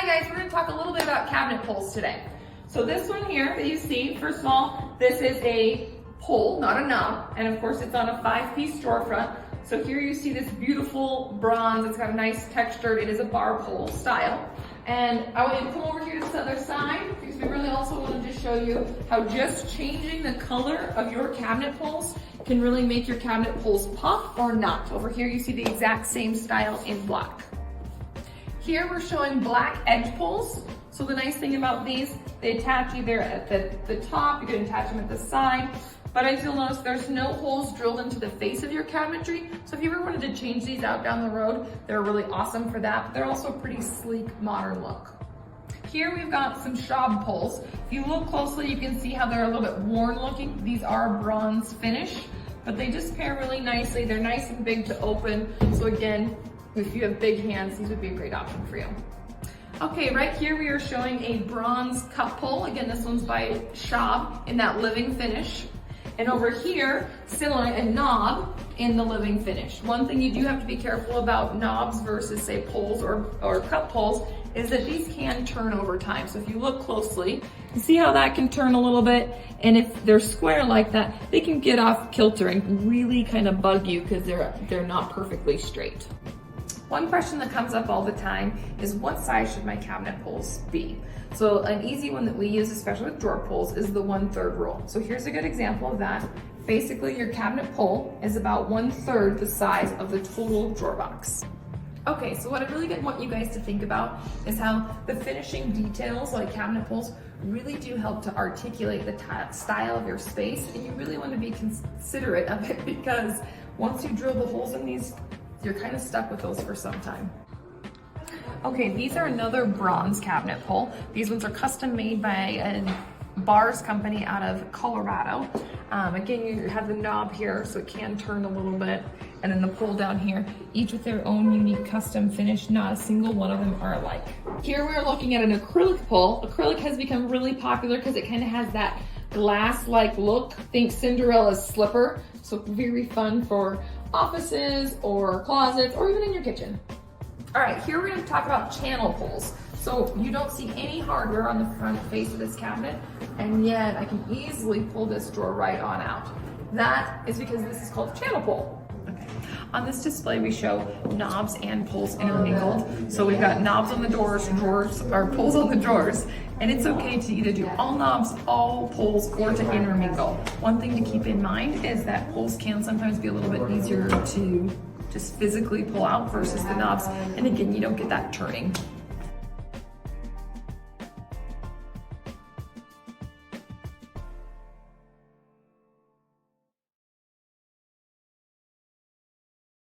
Hi guys, we're going to talk a little bit about cabinet pulls today. So this one here that you see, first of all, this is a pull, not a knob, and of course it's on a 5-piece drawer front. So here you see this beautiful bronze, it's got a nice texture, it is a bar pull style. And I want you to come over here to this other side because we really also want to just show you how just changing the color of your cabinet pulls can really make your cabinet pulls pop or not. Over here you see the exact same style in black. Here we're showing black edge pulls. So the nice thing about these, they attach either at the top, you can attach them at the side, but as you'll notice, there's no holes drilled into the face of your cabinetry. So if you ever wanted to change these out down the road, they're really awesome for that. They're also a pretty sleek, modern look. Here we've got some Schaub pulls. If you look closely, you can see how they're a little bit worn looking. These are bronze finish, but they just pair really nicely. They're nice and big to open. So again, if you have big hands, these would be a great option for you. Okay, right here we are showing a bronze cup pull. Again, this one's by Schaub in that living finish. And over here, similar, a knob in the living finish. One thing you do have to be careful about knobs versus say pulls or cup pulls is that these can turn over time. So if you look closely, you see how that can turn a little bit. And if they're square like that, they can get off kilter and really kind of bug you because they're not perfectly straight. One question that comes up all the time is what size should my cabinet pulls be? So an easy one that we use, especially with drawer pulls, is the 1/3 rule. So here's a good example of that. Basically, your cabinet pull is about 1/3 the size of the total drawer box. Okay, so what I really want you guys to think about is how the finishing details, like cabinet pulls, really do help to articulate the style of your space, and you really want to be considerate of it because once you drill the holes in these, you're kind of stuck with those for some time. Okay, these are another bronze cabinet pull. These ones are custom made by a bars company out of Colorado. Again, you have the knob here, so it can turn a little bit, and then the pull down here, each with their own unique custom finish. Not a single one of them are alike. Here we're looking at an acrylic pull. Acrylic has become really popular because it kind of has that glass-like look. Think Cinderella's slipper. So very fun for offices or closets or even in your kitchen. All right, here we're going to talk about channel pulls. So you don't see any hardware on the front face of this cabinet, and yet I can easily pull this drawer right on out. That is because this is called channel pull. Okay. On this display, we show knobs and pulls intermingled. So we've got knobs on the doors, or pulls on the drawers, and it's okay to either do all knobs, all pulls, or to intermingle. One thing to keep in mind is that pulls can sometimes be a little bit easier to just physically pull out versus the knobs, and again, you don't get that turning.